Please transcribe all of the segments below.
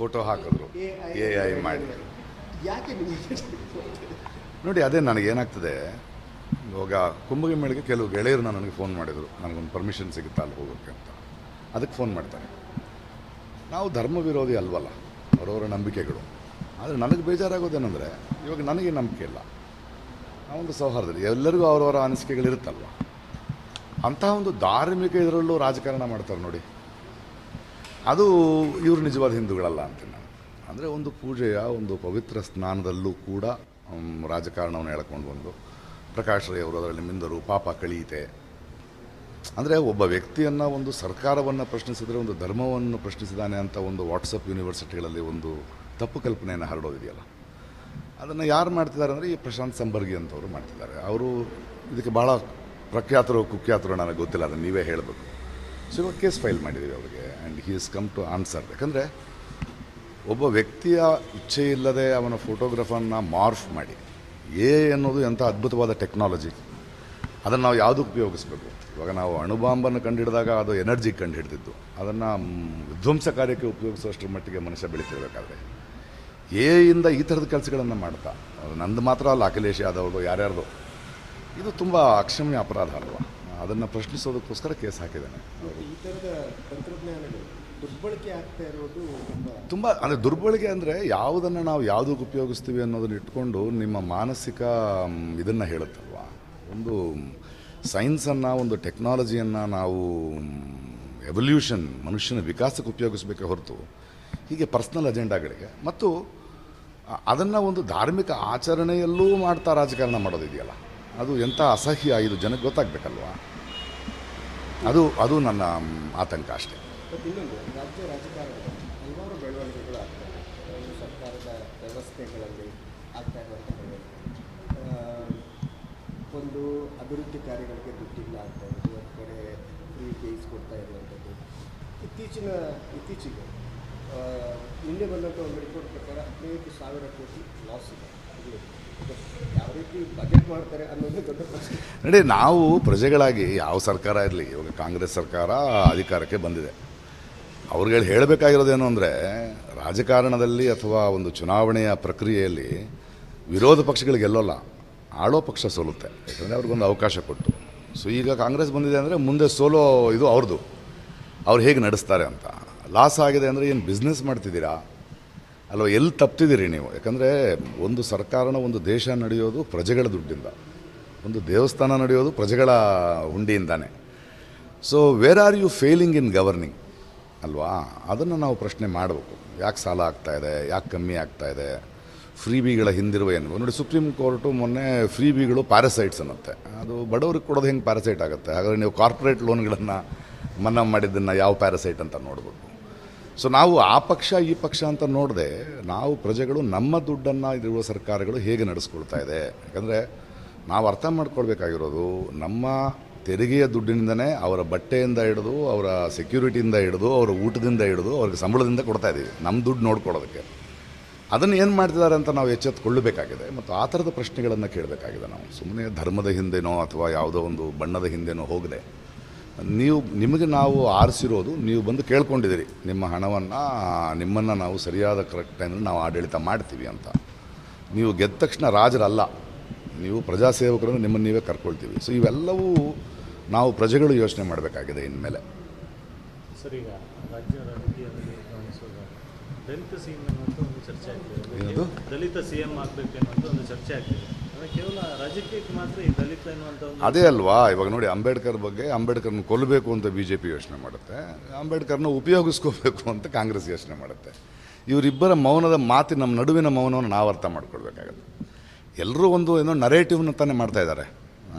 Photo ಹಾಕಿದ್ರು AI ಮಾಡಿ. ಯಾಕೆ ನೋಡಿ ಅದೇ ನನಗೇನಾಗ್ತದೆ, ಇವಾಗ ಕುಂಭಗೆ ಮೇಳಿಗೆ ಕೆಲವು ಗೆಳೆಯರು ನನಗೆ ಫೋನ್ ಮಾಡಿದರು, ನನಗೊಂದು ಪರ್ಮಿಷನ್ ಸಿಗುತ್ತಾ ಅಲ್ಲಿ ಹೋಗೋಕ್ಕೆ ಅಂತ. ಅದಕ್ಕೆ ಫೋನ್ ಮಾಡ್ತಾರೆ. ನಾವು ಧರ್ಮ ವಿರೋಧಿ ಅಲ್ವಲ್ಲ, ಅವರವರ ನಂಬಿಕೆಗಳು. ಆದರೆ ನನಗೆ ಬೇಜಾರಾಗೋದೇನೆಂದರೆ, ಇವಾಗ ನನಗೆ ನಂಬಿಕೆ ಇಲ್ಲ. ನಾವೊಂದು ಸೌಹಾರ್ದದಲ್ಲಿ ಎಲ್ಲರಿಗೂ ಅವರವರ ಅನಿಸಿಕೆಗಳಿರುತ್ತಲ್ವ, ಅಂತಹ ಒಂದು ಧಾರ್ಮಿಕ ಇದರಲ್ಲೂ ರಾಜಕಾರಣ ಮಾಡ್ತಾರೆ ನೋಡಿ, ಅದು ಇವರು ನಿಜವಾದ ಹಿಂದೂಗಳಲ್ಲ ಅಂತೀನಿ ನಾನು. ಅಂದರೆ ಒಂದು ಪೂಜೆಯ ಒಂದು ಪವಿತ್ರ ಸ್ನಾನದಲ್ಲೂ ಕೂಡ ರಾಜಕಾರಣವನ್ನು ಎಳ್ಕೊಂಡು ಬಂದು ಪ್ರಕಾಶ್ ರೈ ಅವರು ಅದರಲ್ಲಿ ಮಿಂದರು, ಪಾಪ ಕಳೀತೆ. ಅಂದರೆ ಒಬ್ಬ ವ್ಯಕ್ತಿಯನ್ನು ಒಂದು ಸರ್ಕಾರವನ್ನು ಪ್ರಶ್ನಿಸಿದರೆ ಒಂದು ಧರ್ಮವನ್ನು ಪ್ರಶ್ನಿಸಿದ್ದಾನೆ ಅಂತ ಒಂದು ವಾಟ್ಸಪ್ ಯೂನಿವರ್ಸಿಟಿಗಳಲ್ಲಿ ಒಂದು ತಪ್ಪು ಕಲ್ಪನೆಯನ್ನು ಹರಡೋದಿದೆಯಲ್ಲ, ಅದನ್ನು ಯಾರು ಮಾಡ್ತಿದ್ದಾರೆ ಅಂದರೆ ಈ ಪ್ರಶಾಂತ್ ಸಂಬರ್ಗಿ ಅಂತವರು ಮಾಡ್ತಿದ್ದಾರೆ. ಅವರು ಇದಕ್ಕೆ ಭಾಳ ಪ್ರಖ್ಯಾತರು ಕುಖ್ಯಾತರು ನನಗೆ ಗೊತ್ತಿಲ್ಲ, ಅದನ್ನು ನೀವೇ ಹೇಳಬೇಕು. ಸೊ ಇವಾಗ ಕೇಸ್ ಫೈಲ್ ಮಾಡಿದ್ದೀವಿ ಅವರಿಗೆ, and he is come to answer. ಯಾಕಂದರೆ ಒಬ್ಬ ವ್ಯಕ್ತಿಯ ಇಚ್ಛೆ ಇಲ್ಲದೆ ಅವನ ಫೋಟೋಗ್ರಾಫನ್ನು ಮಾರ್ಫ್ ಮಾಡಿ, ಅನ್ನೋದು ಎಂಥ ಅದ್ಭುತವಾದ ಟೆಕ್ನಾಲಜಿ, ಅದನ್ನು ನಾವು ಯಾವುದಕ್ಕೆ ಉಪಯೋಗಿಸ್ಬೇಕು. ಇವಾಗ ನಾವು ಅಣುಬಾಂಬನ್ನು ಕಂಡುಹಿಡಿದಾಗ ಅದು ಎನರ್ಜಿಗೆ ಕಂಡುಹಿಡಿದಿದ್ದು, ಅದನ್ನು ವಿಧ್ವಂಸ ಕಾರ್ಯಕ್ಕೆ ಉಪಯೋಗಿಸುವಷ್ಟರ ಮಟ್ಟಿಗೆ ಮನುಷ್ಯ ಬೆಳೀತಿರ್ಬೇಕಾದ್ರೆ ಇಂದ ಈ ಥರದ ಕೆಲಸಗಳನ್ನು ಮಾಡ್ತಾ, ಅದು ನಂದು ಮಾತ್ರ ಅಲ್ಲ, ಅಖಿಲೇಶ್ ಯಾದವ್ದು ಯಾರ್ಯಾರ್ದು, ಇದು ತುಂಬ ಅಕ್ಷಮ್ಯ ಅಪರಾಧ ಅಲ್ವಾ. ಅದನ್ನು ಪ್ರಶ್ನಿಸೋದಕ್ಕೋಸ್ಕರ ಕೇಸ್ ಹಾಕಿದ್ದಾನೆ. ಈ ಥರದ ತಂತ್ರಜ್ಞಾನಗಳು ದುರ್ಬಳಕೆ ಆಗ್ತಾ ಇರೋದು ತುಂಬ ಅಂದರೆ ದುರ್ಬಳಕೆ ಅಂದರೆ ಯಾವುದನ್ನು ನಾವು ಯಾವುದಕ್ಕೆ ಉಪಯೋಗಿಸ್ತೀವಿ ಅನ್ನೋದನ್ನ ಇಟ್ಕೊಂಡು ನಿಮ್ಮ ಮಾನಸಿಕ ಇದನ್ನು ಹೇಳುತ್ತಲ್ವ. ಒಂದು ಸೈನ್ಸನ್ನು, ಒಂದು ಟೆಕ್ನಾಲಜಿಯನ್ನು ನಾವು ಎವಲ್ಯೂಷನ್, ಮನುಷ್ಯನ ವಿಕಾಸಕ್ಕೆ ಉಪಯೋಗಿಸಬೇಕೇ ಹೊರತು ಹೀಗೆ ಪರ್ಸ್ನಲ್ ಅಜೆಂಡಾಗಳಿಗೆ, ಮತ್ತು ಅದನ್ನು ಒಂದು ಧಾರ್ಮಿಕ ಆಚರಣೆಯಲ್ಲೂ ಮಾಡ್ತಾ ರಾಜಕಾರಣ ಮಾಡೋದಿದೆಯಲ್ಲ, ಅದು ಎಂಥ ಅಸಹ್ಯ, ಇದು ಜನಕ್ಕೆ ಗೊತ್ತಾಗಬೇಕಲ್ವಾ. ಅದು ನನ್ನ ಆತಂಕ ಅಷ್ಟೇ. ಮತ್ತು ಇನ್ನೊಂದು, ರಾಜ್ಯ ರಾಜಕಾರಣದಲ್ಲಿ ಹಲವಾರು ಬೆಳವಣಿಗೆಗಳು ಆಗ್ತವೆ. ಒಂದು ಸರ್ಕಾರದ ವ್ಯವಸ್ಥೆಗಳಲ್ಲಿ ಆಗ್ತಾ ಇರುವಂಥ ಬೆಳವಣಿಗೆ, ಒಂದು ಅಭಿವೃದ್ಧಿ ಕಾರ್ಯಗಳಿಗೆ ದುಡ್ಡಿಲ್ಲ ಅಂತ ಇರೋದು, ಒಂದು ಕಡೆ ಫ್ರೀ ಬೇಯಿಸ್ಕೊಡ್ತಾ ಇರುವಂಥದ್ದು. ಇತ್ತೀಚೆಗೆ ನಿನ್ನೆ ಬಂದಂಥ ಒಂದು ರಿಪೋರ್ಟ್ ಪ್ರಕಾರ 15,000 ಕೋಟಿ ಲಾಸ್ ಇದೆ. ಯಾವ ರೀತಿ ಬಜೆಟ್ ಮಾಡ್ತಾರೆ ಅನ್ನೋದು ದೊಡ್ಡ ಪ್ರಶ್ನೆ. ನೋಡಿ, ನಾವು ಪ್ರಜೆಗಳಾಗಿ ಯಾವ ಸರ್ಕಾರ ಇರಲಿ, ಇವಾಗ ಕಾಂಗ್ರೆಸ್ ಸರ್ಕಾರ ಅಧಿಕಾರಕ್ಕೆ ಬಂದಿದೆ, ಅವ್ರಿಗೆ ಹೇಳಬೇಕಾಗಿರೋದೇನು ಅಂದರೆ, ರಾಜಕಾರಣದಲ್ಲಿ ಅಥವಾ ಒಂದು ಚುನಾವಣೆಯ ಪ್ರಕ್ರಿಯೆಯಲ್ಲಿ ವಿರೋಧ ಪಕ್ಷಗಳಿಗೆ ಗೆಲ್ಲೋಲ್ಲ, ಆಳೋ ಪಕ್ಷ ಸೋಲುತ್ತೆ. ಯಾಕಂದರೆ ಅವ್ರಿಗೊಂದು ಅವಕಾಶ ಕೊಟ್ಟು. ಸೊ ಈಗ ಕಾಂಗ್ರೆಸ್ ಬಂದಿದೆ ಅಂದರೆ ಮುಂದೆ ಸೋಲೋ ಇದು ಅವ್ರದ್ದು, ಅವ್ರು ಹೇಗೆ ನಡೆಸ್ತಾರೆ ಅಂತ. ಲಾಸ್ ಆಗಿದೆ ಅಂದರೆ ಏನು ಬಿಸ್ನೆಸ್ ಮಾಡ್ತಿದ್ದೀರಾ ಅಲ್ವ, ಎಲ್ಲಿ ತಪ್ತಿದ್ದೀರಿ ನೀವು. ಯಾಕಂದರೆ ಒಂದು ಸರ್ಕಾರನ, ಒಂದು ದೇಶ ನಡೆಯೋದು ಪ್ರಜೆಗಳ ದುಡ್ಡಿಂದ, ಒಂದು ದೇವಸ್ಥಾನ ನಡೆಯೋದು ಪ್ರಜೆಗಳ ಹುಂಡಿಯಿಂದಾನೆ. So where are you failing in governing ಅಲ್ವಾ, ಅದನ್ನು ನಾವು ಪ್ರಶ್ನೆ ಮಾಡಬೇಕು. ಯಾಕೆ ಸಾಲ ಆಗ್ತಾಯಿದೆ, ಯಾಕೆ ಕಮ್ಮಿ ಆಗ್ತಾಯಿದೆ, ಫ್ರೀ ಬಿಗಳ ಹಿಂದಿರುವ ಏನು ನೋಡಿ. ಸುಪ್ರೀಂ ಕೋರ್ಟು ಮೊನ್ನೆ ಫ್ರೀ ಬಿಗಳು ಪ್ಯಾರಸೈಟ್ಸ್ ಅನ್ನುತ್ತೆ. ಅದು ಬಡವ್ರಿಗೆ ಕೊಡೋದು ಹೆಂಗೆ ಪ್ಯಾರಸೈಟ್ ಆಗುತ್ತೆ. ಹಾಗಾದರೆ ನೀವು ಕಾರ್ಪೊರೇಟ್ ಲೋನ್ಗಳನ್ನು ಮನ್ನಾ ಮಾಡಿದ್ದನ್ನು ಯಾವ ಪ್ಯಾರಸೈಟ್ ಅಂತ ನೋಡ್ಬೇಕು. ಸೊ ನಾವು ಆ ಪಕ್ಷ ಈ ಪಕ್ಷ ಅಂತ ನೋಡದೆ, ನಾವು ಪ್ರಜೆಗಳು ನಮ್ಮ ದುಡ್ಡನ್ನು ಇರುವ ಸರ್ಕಾರಗಳು ಹೇಗೆ ನಡೆಸ್ಕೊಳ್ತಾ ಇದೆ. ಯಾಕಂದರೆ ನಾವು ಅರ್ಥ ಮಾಡ್ಕೊಳ್ಬೇಕಾಗಿರೋದು, ನಮ್ಮ ತೆರಿಗೆಯ ದುಡ್ಡಿನಿಂದನೇ ಅವರ ಬಟ್ಟೆಯಿಂದ ಹಿಡಿದು, ಅವರ ಸೆಕ್ಯೂರಿಟಿಯಿಂದ ಹಿಡಿದು, ಅವರ ಊಟದಿಂದ ಹಿಡಿದು, ಅವ್ರಿಗೆ ಸಂಬಳದಿಂದ ಕೊಡ್ತಾ ಇದ್ದೀವಿ, ನಮ್ಮ ದುಡ್ಡು ನೋಡ್ಕೊಳ್ಳೋದಕ್ಕೆ. ಅದನ್ನು ಏನು ಮಾಡ್ತಿದ್ದಾರೆ ಅಂತ ನಾವು ಎಚ್ಚೆತ್ತುಕೊಳ್ಳಬೇಕಾಗಿದೆ, ಮತ್ತು ಆ ಥರದ ಪ್ರಶ್ನೆಗಳನ್ನು ಕೇಳಬೇಕಾಗಿದೆ. ನಾವು ಸುಮ್ಮನೆ ಧರ್ಮದ ಹಿಂದೆನೋ ಅಥವಾ ಯಾವುದೋ ಒಂದು ಬಣ್ಣದ ಹಿಂದೆನೋ ಹೋಗದೆ, ನಿಮಗೆ ನಾವು ಆರಿಸಿರೋದು, ನೀವು ಬಂದು ಕೇಳ್ಕೊಂಡಿದ್ದೀರಿ ನಿಮ್ಮ ಹಣವನ್ನು, ನಿಮ್ಮನ್ನು ನಾವು ಸರಿಯಾದ ಕರೆಕ್ಟ್ ಟೈಮಲ್ಲಿ ನಾವು ಆಡಳಿತ ಮಾಡ್ತೀವಿ ಅಂತ. ನೀವು ಗೆದ್ದ ತಕ್ಷಣ ರಾಜರಲ್ಲ, ನೀವು ಪ್ರಜಾಸೇವಕರನ್ನು ನಿಮ್ಮನ್ನು ನೀವೇ ಕರ್ಕೊಳ್ತೀವಿ. ಸೊ ಇವೆಲ್ಲವೂ ನಾವು ಪ್ರಜೆಗಳು ಯೋಚನೆ ಮಾಡಬೇಕಾಗಿದೆ ಇನ್ಮೇಲೆ. ಸರ್, ಈಗ ರಾಜ್ಯ ರಾಜಕೀಯದಲ್ಲಿ ಗಮನಿಸುವಾಗ ದಲಿತ ಸಿ ಎಂ ಅನ್ನುವಂಥ ಒಂದು ಚರ್ಚೆ ಆಗ್ತಿದೆ. ದಲಿತ ಸಿ ಎಂ ಆಗಬೇಕು ಅನ್ನುವಂಥ ಒಂದು ಚರ್ಚೆ ಆಗ್ತಿದೆ. ಕೇವಲ ರಾಜಕೀಯಕ್ಕೆ ಮಾತ್ರ ಈ ದಲಿತ ಎನ್ನುವಂಥ ಅದೇ ಅಲ್ವಾ. ಇವಾಗ ನೋಡಿ, ಅಂಬೇಡ್ಕರ್ ಬಗ್ಗೆ, ಅಂಬೇಡ್ಕರ್ನ ಕೊಲ್ಲಬೇಕು ಅಂತ BJP ಯೋಚನೆ ಮಾಡುತ್ತೆ, ಅಂಬೇಡ್ಕರ್ನ ಉಪಯೋಗಿಸ್ಕೋಬೇಕು ಅಂತ ಕಾಂಗ್ರೆಸ್ ಯೋಚನೆ ಮಾಡುತ್ತೆ. ಇವರಿಬ್ಬರ ಮೌನದ ಮಾತಿ, ನಮ್ಮ ನಡುವಿನ ಮೌನವನ್ನು ನಾವು ಅರ್ಥ ಮಾಡ್ಕೊಳ್ಬೇಕಾಗತ್ತೆ. ಎಲ್ಲರೂ ಒಂದು ಏನೋ ನರೇಟಿವ್ನ ತಾನೇ ಮಾಡ್ತಾಯಿದ್ದಾರೆ.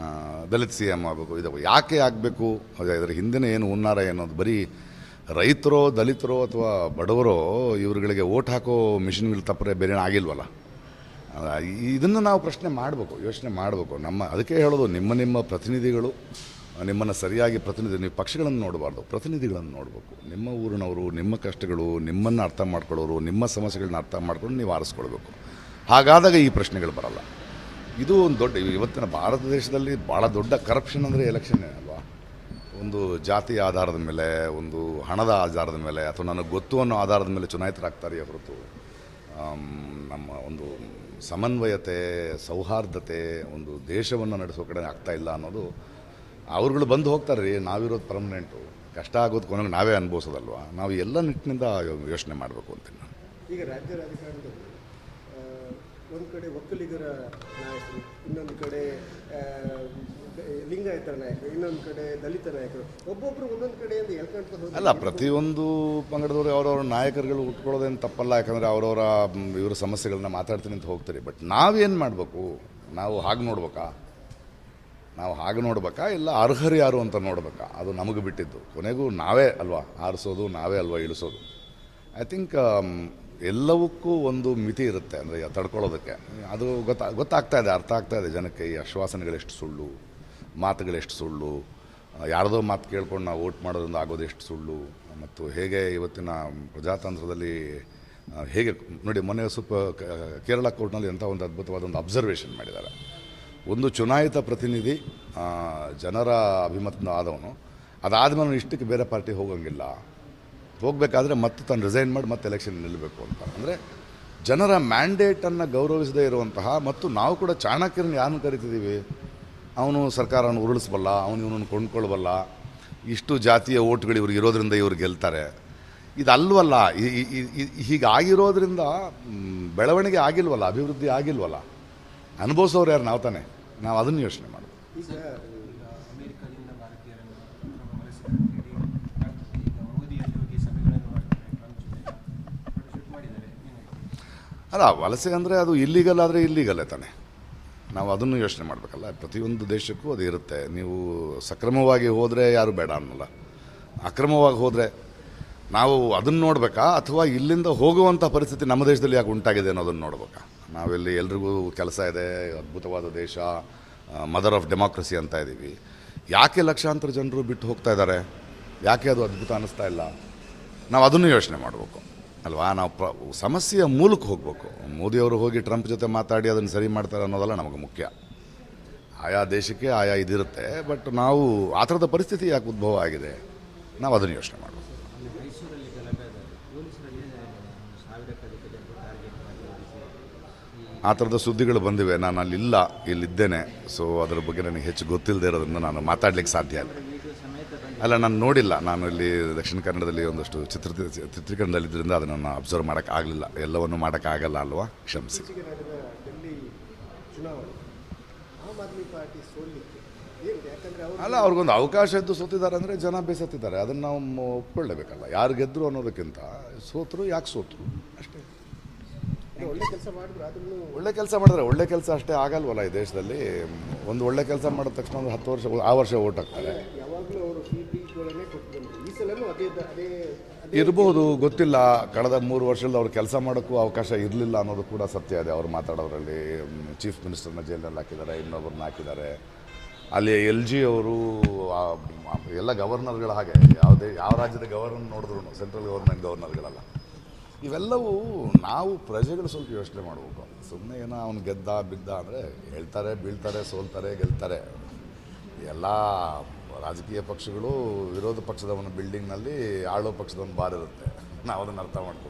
ದಲಿತ ಸಿ ಎಮ್ ಆಗಬೇಕು, ಇದು ಯಾಕೆ ಆಗಬೇಕು, ಇದರ ಹಿಂದಿನ ಏನು ಹುನ್ನಾರ ಏನೋದು. ಬರೀ ರೈತರೋ, ದಲಿತರೋ ಅಥವಾ ಬಡವರೋ ಇವ್ರುಗಳಿಗೆ ಓಟ್ ಹಾಕೋ ಮಿಷಿನ್ಗಳು ತಪ್ಪರೆ ಬೇರೆ ಆಗಿಲ್ವಲ್ಲ. ಇದನ್ನು ನಾವು ಪ್ರಶ್ನೆ ಮಾಡಬೇಕು, ಯೋಚನೆ ಮಾಡಬೇಕು. ಅದಕ್ಕೆ ಹೇಳೋದು, ನಿಮ್ಮ ಪ್ರತಿನಿಧಿಗಳು ನಿಮ್ಮನ್ನು ಸರಿಯಾಗಿ ನೀವು ಪಕ್ಷಗಳನ್ನು ನೋಡಬಾರ್ದು, ಪ್ರತಿನಿಧಿಗಳನ್ನು ನೋಡಬೇಕು. ನಿಮ್ಮ ಊರಿನವರು, ನಿಮ್ಮ ಕಷ್ಟಗಳು, ನಿಮ್ಮನ್ನು ಅರ್ಥ ಮಾಡ್ಕೊಳ್ಳೋರು, ನಿಮ್ಮ ಸಮಸ್ಯೆಗಳನ್ನ ಅರ್ಥ ಮಾಡ್ಕೊಂಡು ನೀವು ಆರಿಸ್ಕೊಳ್ಬೇಕು. ಹಾಗಾದಾಗ ಈ ಪ್ರಶ್ನೆಗಳು ಬರಲ್ಲ. ಇದು ಒಂದು ದೊಡ್ಡ, ಇವತ್ತಿನ ಭಾರತ ದೇಶದಲ್ಲಿ ಭಾಳ ದೊಡ್ಡ ಕರಪ್ಷನ್ ಅಂದರೆ ಎಲೆಕ್ಷನ್ನೇ ಅಲ್ವಾ. ಒಂದು ಜಾತಿಯ ಆಧಾರದ ಮೇಲೆ, ಒಂದು ಹಣದ ಆಧಾರದ ಮೇಲೆ, ಅಥವಾ ನನಗೆ ಗೊತ್ತು ಅನ್ನೋ ಆಧಾರದ ಮೇಲೆ ಚುನಾಯಿತರಾಗ್ತಾರೆ ಹೊರತು ನಮ್ಮ ಒಂದು ಸಮನ್ವಯತೆ, ಸೌಹಾರ್ದತೆ, ಒಂದು ದೇಶವನ್ನು ನಡೆಸೋ ಕಡೆ ಆಗ್ತಾ ಇಲ್ಲ ಅನ್ನೋದು. ಅವ್ರುಗಳು ಬಂದು ಹೋಗ್ತಾರೆ ರೀ, ನಾವಿರೋದು ಪರ್ಮನೆಂಟು, ಕಷ್ಟ ಆಗೋದು ಕೊನೆಗೆ ನಾವೇ ಅನುಭವಿಸೋದಲ್ವ. ನಾವು ಎಲ್ಲ ನಿಟ್ಟಿನಿಂದ ಯೋಚನೆ ಮಾಡಬೇಕು ಅಂತೀನಿ ನಾನು. ಈಗ ರಾಜ್ಯ ರಾಜಕಾರಣದಲ್ಲಿ ಒಂದು ಕಡೆ ಒಕ್ಕಲಿಗರ ನಾಯಕರು, ಇನ್ನೊಂದು ಕಡೆ ಲಿಂಗಾಯತರ ನಾಯಕರು, ಇನ್ನೊಂದು ಕಡೆ ದಲಿತ ನಾಯಕರು, ಒಬ್ಬೊಬ್ಬರು ಒಂದೊಂದು ಕಡೆಯಿಂದ ಎಳ್ಕೊಂಡು ಹೋಗಿ ಅಲ್ಲ, ಪ್ರತಿಯೊಂದು ಪಂಗಡದವರು ಅವರವ್ರ ನಾಯಕರುಗಳು ಉಟ್ಕೊಳ್ಳೋದೇನು ತಪ್ಪಲ್ಲ, ಯಾಕಂದರೆ ಅವರವರ ಇವರ ಸಮಸ್ಯೆಗಳನ್ನ ಮಾತಾಡ್ತೀನಿ ಅಂತ ಹೋಗ್ತಾರೆ. ಬಟ್ ನಾವೇನು ಮಾಡಬೇಕು? ನಾವು ಹಾಗೆ ನೋಡ್ಬೇಕಾ? ನಾವು ಹಾಗೆ ನೋಡ್ಬೇಕಾ, ಇಲ್ಲ ಅರ್ಹರು ಯಾರು ಅಂತ ನೋಡ್ಬೇಕಾ? ಅದು ನಮಗೆ ಬಿಟ್ಟಿದ್ದು. ಕೊನೆಗೂ ನಾವೇ ಅಲ್ವಾ ಆರಿಸೋದು, ನಾವೇ ಅಲ್ವಾ ಇಳಿಸೋದು. ಐ ಥಿಂಕ್ ಎಲ್ಲವಕ್ಕೂ ಒಂದು ಮಿತಿ ಇರುತ್ತೆ, ಅಂದರೆ ತಡ್ಕೊಳ್ಳೋದಕ್ಕೆ. ಅದು ಗೊತ್ತಾಗ್ತಾ ಇದೆ, ಅರ್ಥ ಆಗ್ತಾ ಇದೆ ಜನಕ್ಕೆ. ಈ ಆಶ್ವಾಸನೆಗಳೆಷ್ಟು ಸುಳ್ಳು, ಮಾತುಗಳೆಷ್ಟು ಸುಳ್ಳು, ಯಾರ್ದೋ ಮಾತು ಕೇಳ್ಕೊಂಡು ನಾವು ವೋಟ್ ಮಾಡೋದ್ರಿಂದ ಆಗೋದು ಎಷ್ಟು ಸುಳ್ಳು, ಮತ್ತು ಹೇಗೆ ಇವತ್ತಿನ ಪ್ರಜಾತಂತ್ರದಲ್ಲಿ ಹೇಗೆ ನೋಡಿ, ಮೊನ್ನೆ ಸ್ವಲ್ಪ ಕೇರಳ ಕೋರ್ಟ್ನಲ್ಲಿ ಎಂಥ ಒಂದು ಅದ್ಭುತವಾದ ಒಂದು ಅಬ್ಸರ್ವೇಷನ್ ಮಾಡಿದ್ದಾರೆ. ಒಂದು ಚುನಾಯಿತ ಪ್ರತಿನಿಧಿ ಜನರ ಅಭಿಮತದಿಂದ ಆದವನು, ಅದಾದಮೇಲೆ ಇಷ್ಟಕ್ಕೆ ಬೇರೆ ಪಾರ್ಟಿ ಹೋಗೋಂಗಿಲ್ಲ, ಹೋಗಬೇಕಾದ್ರೆ ಮತ್ತೆ ತಾನು ರಿಸೈನ್ ಮಾಡಿ ಮತ್ತೆ ಎಲೆಕ್ಷನ್ ನಿಲ್ಲಬೇಕು ಅಂತ. ಅಂದರೆ ಜನರ ಮ್ಯಾಂಡೇಟನ್ನು ಗೌರವಿಸದೇ ಇರುವಂತಹ, ಮತ್ತು ನಾವು ಕೂಡ ಚಾಣಕ್ಯರನ್ನು ಯಾರನ್ನು ಕರಿತಿದ್ದೀವಿ, ಅವನು ಸರ್ಕಾರವನ್ನು ಉರುಳಿಸಬಲ್ಲ, ಅವನು ಇವನನ್ನು ಕೊಂಡ್ಕೊಳ್ಬಲ್ಲ, ಇಷ್ಟು ಜಾತಿಯ ಓಟ್ಗಳು ಇವ್ರಿಗೆ ಇರೋದ್ರಿಂದ ಇವ್ರು ಗೆಲ್ತಾರೆ. ಇದಲ್ವಲ್ಲ, ಹೀಗಾಗಿರೋದ್ರಿಂದ ಬೆಳವಣಿಗೆ ಆಗಿಲ್ವಲ್ಲ, ಅಭಿವೃದ್ಧಿ ಆಗಿಲ್ವಲ್ಲ. ಅನುಭವಿಸೋರು ಯಾರು? ನಾವು ತಾನೇ. ನಾವು ಅದನ್ನು ಯೋಚನೆ ಮಾಡೋದು. ಈಗ ಅಮೆರಿಕದಿಂದ ಭಾರತೀಯರನ್ನು ವಲಸಿಗರಂತೇಳಿ ಕಾಣ್ತದೆ. ಈಗ ಮೋದಿಯಲ್ಲಿ ಹೋಗಿ ಸಭೆಗಳನ್ನು ಮಾಡ್ತಾರೆ, ಟ್ರಂಪ್ ಜೊತೆ ಫೋಟೋಶೂಟ್ ಮಾಡಿದ್ದಾರೆ. ಅಲ್ಲ, ವಲಸೆ ಅಂದರೆ ಅದು ಇಲ್ಲಿಗಲ್ ಆದರೆ ಇಲ್ಲಿಗಲ್ಲೇ ತಾನೆ. ನಾವು ಅದನ್ನು ಯೋಚನೆ ಮಾಡಬೇಕಲ್ಲ. ಪ್ರತಿಯೊಂದು ದೇಶಕ್ಕೂ ಅದು ಇರುತ್ತೆ. ನೀವು ಸಕ್ರಮವಾಗಿ ಹೋದರೆ ಯಾರು ಬೇಡ ಅನ್ನಲ್ಲ, ಅಕ್ರಮವಾಗಿ ಹೋದರೆ ನಾವು ಅದನ್ನು ನೋಡಬೇಕಾ, ಅಥವಾ ಇಲ್ಲಿಂದ ಹೋಗುವಂಥ ಪರಿಸ್ಥಿತಿ ನಮ್ಮ ದೇಶದಲ್ಲಿ ಯಾಕೆ ಉಂಟಾಗಿದೆ ಅನ್ನೋದನ್ನು ನೋಡ್ಬೇಕಾ? ನಾವೆಲ್ಲಿ ಎಲ್ರಿಗೂ ಕೆಲಸ ಇದೆ, ಅದ್ಭುತವಾದ ದೇಶ, ಮದರ್ ಆಫ್ ಡೆಮಾಕ್ರಸಿ ಅಂತ ಇದ್ದೀವಿ. ಯಾಕೆ ಲಕ್ಷಾಂತರ ಜನರು ಬಿಟ್ಟು ಹೋಗ್ತಾ ಇದ್ದಾರೆ? ಯಾಕೆ ಅದು ಅದ್ಭುತ ಅನ್ನಿಸ್ತಾ ಇಲ್ಲ? ನಾವು ಅದನ್ನು ಯೋಚನೆ ಮಾಡಬೇಕು ಅಲ್ವಾ. ನಾವು ಸಮಸ್ಯೆಯ ಮೂಲಕ್ಕೆ ಹೋಗಬೇಕು. ಮೋದಿಯವರು ಹೋಗಿ ಟ್ರಂಪ್ ಜೊತೆ ಮಾತಾಡಿ ಅದನ್ನು ಸರಿ ಮಾಡ್ತಾರೆ ಅನ್ನೋದಲ್ಲ ನಮಗೆ ಮುಖ್ಯ. ಆಯಾ ದೇಶಕ್ಕೆ ಆಯಾ ಇದಿರುತ್ತೆ. ಬಟ್ ನಾವು ಆ ಥರದ ಪರಿಸ್ಥಿತಿ ಯಾಕೆ ಉದ್ಭವ ಆಗಿದೆ, ನಾವು ಅದನ್ನು ಯೋಚನೆ ಮಾಡಬೇಕು. ಮೈಸೂರಲ್ಲಿ ಗಲಭೆ ಪೊಲೀಸರಲ್ಲಿ 1000ಕ್ಕೂ ಜನರು ಟಾರ್ಗೆಟ್ ಮಾಡಿ ಆ ಥರದ ಸುದ್ದಿಗಳು ಬಂದಿವೆ. ನಾನು ಅಲ್ಲಿಲ್ಲ, ಇಲ್ಲಿದ್ದೇನೆ. ಸೊ ಅದರ ಬಗ್ಗೆ ನನಗೆ ಹೆಚ್ಚು ಗೊತ್ತಿಲ್ಲದೆ ಇರೋದ್ರಿಂದ ನಾನು ಮಾತಾಡಲಿಕ್ಕೆ ಸಾಧ್ಯ ಇಲ್ಲ. ವಿಡಿಯೋ ಸಮೇತ ಬಂದು ಅಲ್ಲ, ನಾನು ನೋಡಿಲ್ಲ. ನಾನು ಇಲ್ಲಿ ದಕ್ಷಿಣ ಕನ್ನಡದಲ್ಲಿ ಒಂದಷ್ಟು ಚಿತ್ರೀಕರಣದಲ್ಲಿದ್ದರಿಂದ ಅದನ್ನು ಅಬ್ಸರ್ವ್ ಮಾಡೋಕ್ಕಾಗಲಿಲ್ಲ. ಎಲ್ಲವನ್ನು ಮಾಡೋಕ್ಕಾಗಲ್ಲ ಅಲ್ವಾ, ಕ್ಷಮಿಸಿ. ಇತ್ತೀಚೆಗೆ ನಡೆದ ಡೆಲ್ಲಿ ಚುನಾವಣೆ ಆಮ್ ಆದ್ಮಿ ಪಾರ್ಟಿ ಸೋಲಿಕ್ಕೆ ಏನು? ಯಾಕಂದರೆ ಅವರು ಅಲ್ಲ, ಅವ್ರಿಗೊಂದು ಅವಕಾಶ ಇದ್ದು ಸೋತಿದ್ದಾರೆ ಅಂದರೆ ಜನ ಬೇಸತ್ತಿದ್ದಾರೆ. ಅದನ್ನು ನಾವು ಒಪ್ಕೊಳ್ಳೇಬೇಕಲ್ಲ. ಯಾರು ಗೆದ್ದರು ಅನ್ನೋದಕ್ಕಿಂತ ಸೋತರು ಯಾಕೆ ಸೋತರು ಅಷ್ಟೇ. ಒಳ್ಳೆ ಕೆಲಸ ಮಾಡಿದ್ರು, ಅದನ್ನು ಒಳ್ಳೆ ಕೆಲಸ ಮಾಡಿದ್ರೆ ಒಳ್ಳೆ ಕೆಲಸ ಅಷ್ಟೇ ಆಗಲ್ವಲ್ಲ ಈ ದೇಶದಲ್ಲಿ. ಒಂದು ಒಳ್ಳೆ ಕೆಲಸ ಮಾಡಿದ ತಕ್ಷಣ ಒಂದು 10 ವರ್ಷ ಆ ವರ್ಷ ಓಟ್ ಹಾಕ್ತಾರೆ. ಯಾವಾಗಲೂ ಅವರು PPಗಳನ್ನೇ ಕೊಟ್ಟು ಬಂದರು. ಈ ಸಲನೂ ಅದೇ ಇರ್ಬೋದು, ಗೊತ್ತಿಲ್ಲ. ಕಳೆದ 3 ವರ್ಷದಲ್ಲಿ ಅವ್ರು ಕೆಲಸ ಮಾಡೋಕ್ಕೂ ಅವಕಾಶ ಇರಲಿಲ್ಲ ಅನ್ನೋದು ಕೂಡ ಸತ್ಯ ಇದೆ. ಅವ್ರು ಮಾತಾಡೋದ್ರಲ್ಲಿ ಚೀಫ್ ಮಿನಿಸ್ಟರ್ನ ಜೈಲಲ್ಲಿ ಹಾಕಿದ್ದಾರೆ, ಇನ್ನೊಬ್ಬರನ್ನ ಹಾಕಿದ್ದಾರೆ. ಅಲ್ಲಿ LG ಅವರು ಎಲ್ಲ ಗವರ್ನರ್ಗಳ ಹಾಗೆ, ಯಾವ ರಾಜ್ಯದ ಗವರ್ನರ್ ನೋಡಿದ್ರು ಸೆಂಟ್ರಲ್ ಗೌರ್ಮೆಂಟ್ ಗವರ್ನರ್ಗಳಲ್ಲ. ಇವೆಲ್ಲವೂ ನಾವು ಪ್ರಜೆಗಳು ಸ್ವಲ್ಪ ಯೋಚನೆ ಮಾಡಬೇಕು. ಸುಮ್ಮನೆ ಏನೋ ಅವ್ನು ಗೆದ್ದ ಬಿದ್ದ ಅಂದರೆ ಹೇಳ್ತಾರೆ, ಬೀಳ್ತಾರೆ, ಸೋಲ್ತಾರೆ, ಗೆಲ್ತಾರೆ. ಎಲ್ಲ ರಾಜಕೀಯ ಪಕ್ಷಗಳು ವಿರೋಧ ಪಕ್ಷದವನ ಬಿಲ್ಡಿಂಗ್ನಲ್ಲಿ ಆಳೋ ಪಕ್ಷದವನು ಬಾರ್ ಇರುತ್ತೆ. ನಾವು ಅದನ್ನು ಅರ್ಥ ಮಾಡ್ಕೋ.